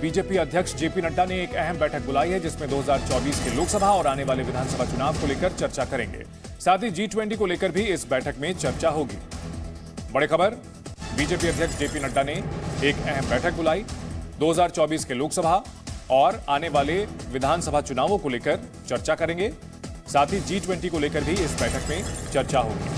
BJP अध्यक्ष JP Nadda ने एक अहम बैठक बुलाई है जिसमें 2024 के लोकसभा और आने वाले विधानसभा चुनाव को लेकर चर्चा करेंगे। साथ ही G20 को लेकर भी इस बैठक में चर्चा होगी। बड़ी खबर, बीजेपी अध्यक्ष जेपी नड्डा ने एक अहम बैठक बुलाई। 2024 के लोकसभा और आने वाले विधानसभा चुनावों को लेकर चर्चा करेंगे। साथ ही G20 को लेकर भी इस बैठक में चर्चा होगी।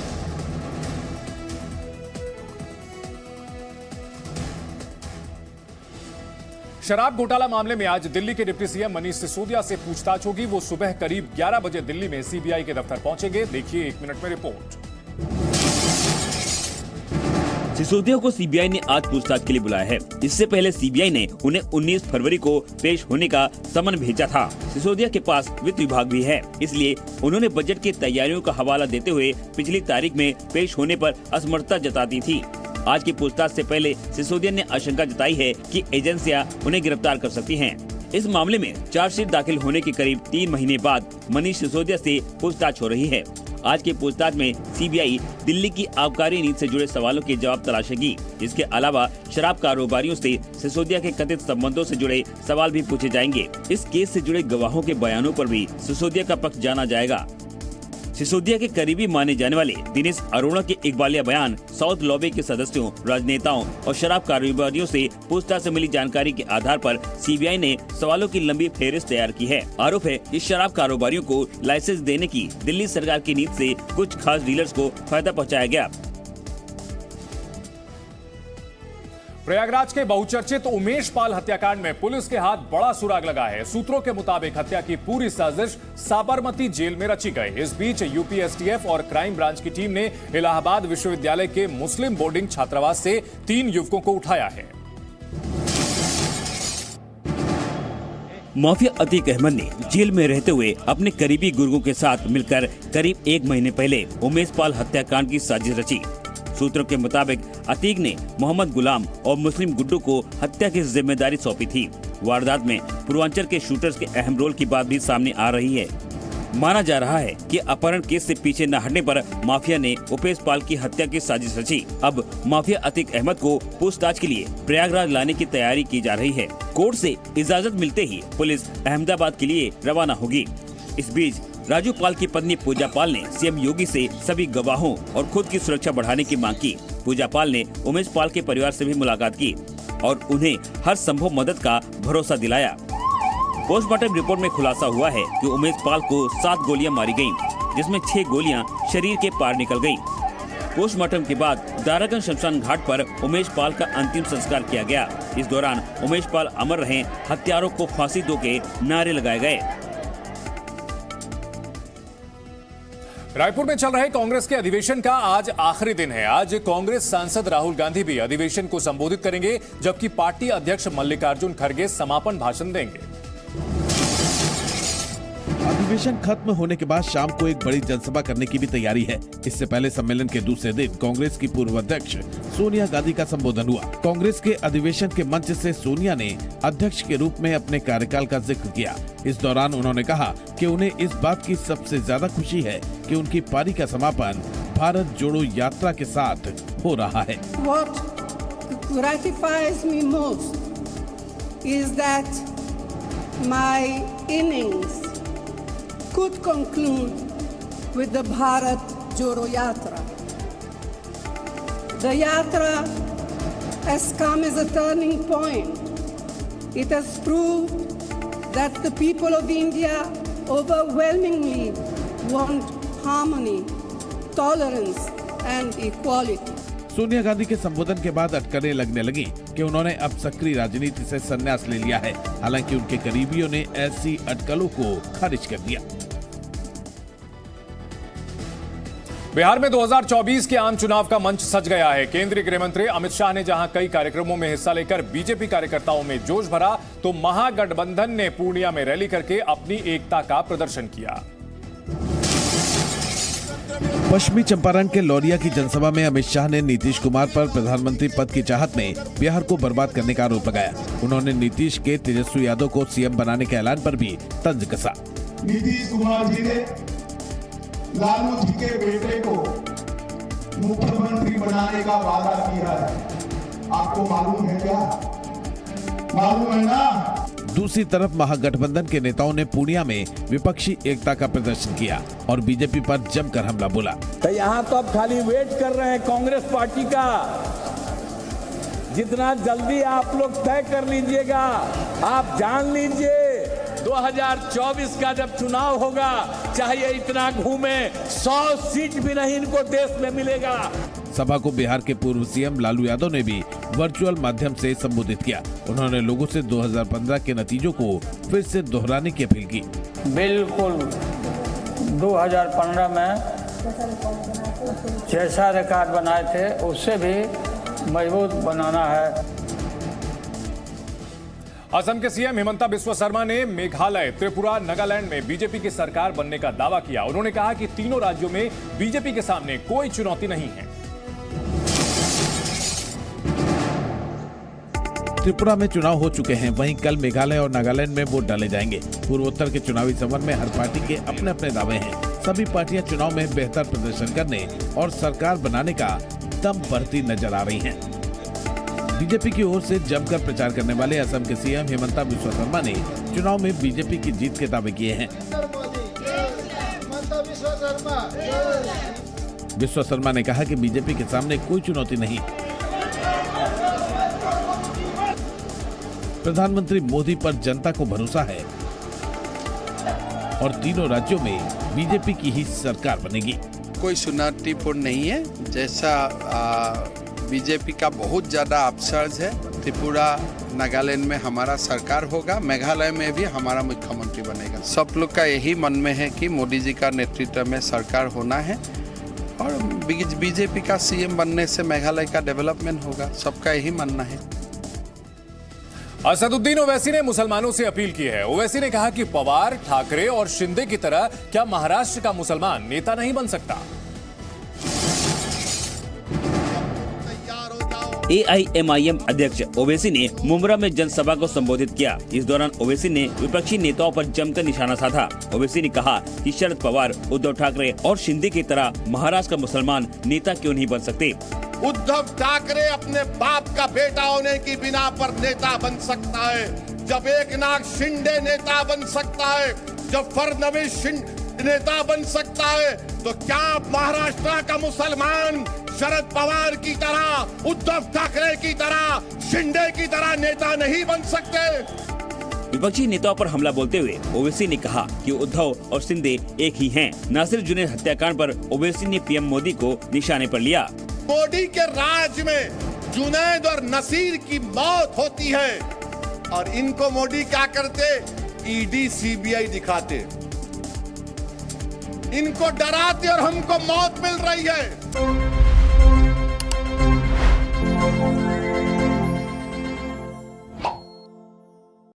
शराब घोटाला मामले में आज दिल्ली के डिप्टी सीएम मनीष सिसोदिया से पूछताछ होगी। वो सुबह करीब 11 बजे दिल्ली में सीबीआई के दफ्तर पहुंचेंगे। देखिए 1 मिनट में रिपोर्ट। सिसोदिया को सीबीआई ने आज पूछताछ के लिए बुलाया है। इससे पहले सीबीआई ने उन्हें 19 फरवरी को पेश होने का समन भेजा था। सिसोदिया के पास वित्त विभाग भी है, इसलिए उन्होंने बजट की तैयारियों का हवाला देते हुए पिछली तारीख में पेश होने पर असमर्थता जता दी थी। आज की पूछताछ से पहले सिसोदिया ने आशंका जताई है कि एजेंसियां उन्हें गिरफ्तार कर सकती हैं। इस मामले में चार्जशीट दाखिल होने के करीब 3 महीने बाद मनीष सिसोदिया से पूछताछ हो रही है। आज की पूछताछ में सीबीआई दिल्ली की आबकारी नीति से जुड़े सवालों के जवाब तलाशेगी। इसके अलावा शराब कारोबारियों से सिसोदिया के कथित संबंधों से जुड़े सवाल भी पूछे जाएंगे। इस केस से जुड़े गवाहों के बयानों पर भी सिसोदिया का पक्ष जाना जाएगा। सिसोदिया के करीबी माने जाने वाले दिनेश अरोड़ा के इकबालिया बयान, साउथ लॉबी के सदस्यों, राजनेताओं और शराब कारोबारियों से पूछताछ से मिली जानकारी के आधार पर सीबीआई ने सवालों की लंबी फेहरिस्त तैयार की है। आरोप है इस शराब कारोबारियों को लाइसेंस देने की दिल्ली सरकार की नीति से कुछ खास डीलर्स को फायदा पहुँचाया गया। प्रयागराज के बहुचर्चित उमेश पाल हत्याकांड में पुलिस के हाथ बड़ा सुराग लगा है। सूत्रों के मुताबिक हत्या की पूरी साजिश साबरमती जेल में रची गई। इस बीच यूपी एसटीएफ और क्राइम ब्रांच की टीम ने इलाहाबाद विश्वविद्यालय के मुस्लिम बोर्डिंग छात्रावास से 3 युवकों को उठाया है। माफिया अतीक अहमद ने जेल में रहते हुए अपने करीबी गुर्गों के साथ मिलकर करीब 1 महीने पहले उमेश पाल हत्याकांड की साजिश रची। सूत्रों के मुताबिक अतीक ने मोहम्मद गुलाम और मुस्लिम गुड्डू को हत्या की जिम्मेदारी सौंपी थी। वारदात में पूर्वांचल के शूटर्स के अहम रोल की बात भी सामने आ रही है। माना जा रहा है कि अपहरण केस से पीछे न हटने पर माफिया ने उमेश पाल की हत्या की साजिश रची। अब माफिया अतीक अहमद को पूछताछ के लिए प्रयागराज लाने की तैयारी की जा रही है। कोर्ट से इजाजत मिलते ही पुलिस अहमदाबाद के लिए रवाना होगी। इस बीच राजू पाल की पत्नी पूजा पाल ने सीएम योगी से सभी गवाहों और खुद की सुरक्षा बढ़ाने की मांग की। पूजा पाल ने उमेश पाल के परिवार से भी मुलाकात की और उन्हें हर संभव मदद का भरोसा दिलाया। पोस्टमार्टम रिपोर्ट में खुलासा हुआ है कि उमेश पाल को 7 गोलियां मारी गयी, जिसमें 6 गोलियां शरीर के पार निकल गयी। पोस्टमार्टम के बाद दारागंज शमशान घाट पर उमेश पाल का अंतिम संस्कार किया गया। इस दौरान उमेश पाल अमर रहें, हत्यारों को फांसी दो के नारे लगाए गए। रायपुर में चल रहे कांग्रेस के अधिवेशन का आज आखिरी दिन है। आज कांग्रेस सांसद राहुल गांधी भी अधिवेशन को संबोधित करेंगे, जबकि पार्टी अध्यक्ष मल्लिकार्जुन खड़गे समापन भाषण देंगे। अधिवेशन खत्म होने के बाद शाम को एक बड़ी जनसभा करने की भी तैयारी है। इससे पहले सम्मेलन के दूसरे दिन कांग्रेस की पूर्व अध्यक्ष सोनिया गांधी का संबोधन हुआ। कांग्रेस के अधिवेशन के मंच से सोनिया ने अध्यक्ष के रूप में अपने कार्यकाल का जिक्र किया। इस दौरान उन्होंने कहा कि उन्हें इस बात की सबसे ज्यादा खुशी है कि उनकी पारी का समापन भारत जोड़ो यात्रा के साथ हो रहा है। What gratifies me most is that my innings could conclude with the Bharat Jodo Yatra. The Yatra has come as a turning point. It has proved that the people of India overwhelmingly want harmony, tolerance and equality. Sonia Gandhi के संबोधन के बाद अटकलें लगने लगी कि उन्होंने अब सक्रिय राजनीति से संन्यास ले लिया है। हालांकि उनके करीबियों ने ऐसी अटकलों को खारिज कर दिया। बिहार में 2024 के आम चुनाव का मंच सज गया है। केंद्रीय गृह मंत्री अमित शाह ने जहां कई कार्यक्रमों में हिस्सा लेकर बीजेपी कार्यकर्ताओं में जोश भरा, तो महागठबंधन ने पूर्णिया में रैली करके अपनी एकता का प्रदर्शन किया। पश्चिमी चंपारण के लौरिया की जनसभा में अमित शाह ने नीतीश कुमार पर प्रधानमंत्री पद की चाहत में बिहार को बर्बाद करने का आरोप लगाया। उन्होंने नीतीश के तेजस्वी यादव को सीएम बनाने के ऐलान पर भी तंज कसा। नीतीश कुमार जी ने लालू जी के बेटे को मुख्यमंत्री बनाने का वादा किया है। आपको मालूम है क्या? मालूम है ना। दूसरी तरफ महागठबंधन के नेताओं ने पूर्णिया में विपक्षी एकता का प्रदर्शन किया और बीजेपी पर जमकर हमला बोला। तो यहाँ तो अब खाली वेट कर रहे हैं कांग्रेस पार्टी का। जितना जल्दी आप लोग तय कर लीजिएगा, आप जान लीजिए 2024 का जब चुनाव होगा, चाहे इतना घूमे 100 सीट भी नहीं इनको देश में मिलेगा। सभा को बिहार के पूर्व सीएम लालू यादव ने भी वर्चुअल माध्यम से संबोधित किया। उन्होंने लोगों से 2015 के नतीजों को फिर से दोहराने की अपील की। बिल्कुल 2015 में जैसा रिकॉर्ड बनाए थे उससे भी मजबूत बनाना है। असम के सीएम हिमंता बिस्वा शर्मा ने मेघालय, त्रिपुरा, नागालैंड में बीजेपी की सरकार बनने का दावा किया। उन्होंने कहा कि तीनों राज्यों में बीजेपी के सामने कोई चुनौती नहीं है। त्रिपुरा में चुनाव हो चुके हैं, वहीं कल मेघालय और नागालैंड में वोट डाले जाएंगे। पूर्वोत्तर के चुनावी समर में हर पार्टी के अपने अपने दावे हैं। सभी पार्टियां चुनाव में बेहतर प्रदर्शन करने और सरकार बनाने का दम भरती नजर आ रही हैं। बीजेपी की ओर से जमकर प्रचार करने वाले असम के सीएम हिमंता बिस्वा शर्मा ने चुनाव में बीजेपी की जीत के दावे किए हैं। बिस्वा शर्मा ने कहा कि बीजेपी के सामने कोई चुनौती नहीं। प्रधानमंत्री मोदी पर जनता को भरोसा है और तीनों राज्यों में बीजेपी की ही सरकार बनेगी। कोई चुनौतीपूर्ण नहीं है। जैसा बीजेपी का बहुत ज्यादा अपसर्ज है। त्रिपुरा, नागालैंड में हमारा सरकार होगा, मेघालय में भी हमारा मुख्यमंत्री बनेगा। सब लोग का यही मन में है कि मोदी जी का नेतृत्व में सरकार होना है और बीजेपी का सीएम बनने से मेघालय का डेवलपमेंट होगा। सबका यही मानना है। असदुद्दीन ओवैसी ने मुसलमानों से अपील की है। ओवैसी ने कहा कि पवार, ठाकरे और शिंदे की तरह क्या महाराष्ट्र का मुसलमान नेता नहीं बन सकता। AIMIM अध्यक्ष ओवैसी ने मुमरा में जनसभा को संबोधित किया। इस दौरान ओवैसी ने विपक्षी नेताओं पर जमकर निशाना साधा। ओवैसी ने कहा कि शरद पवार, उद्धव ठाकरे और शिंदे की तरह महाराष्ट्र का मुसलमान नेता क्यों नहीं बन सकते। उद्धव ठाकरे अपने बाप का बेटा होने की बिना पर नेता बन सकता है, जब एकनाथ शिंदे नेता बन सकता है, जब फडणवीस नेता बन सकता है, तो क्या महाराष्ट्र का मुसलमान शरद पवार की तरह, उद्धव ठाकरे की तरह, शिंदे की तरह नेता नहीं बन सकते। विपक्षी नेताओं पर हमला बोलते हुए ओवैसी ने कहा कि उद्धव और शिंदे एक ही हैं। नासिर जुनैद हत्याकांड पर ओवैसी ने पीएम मोदी को निशाने पर लिया। मोदी के राज में जुनैद और नसीर की मौत होती है और इनको मोदी क्या करते, ईडी सीबीआई दिखाते, इनको डराते और हमको मौत मिल रही है।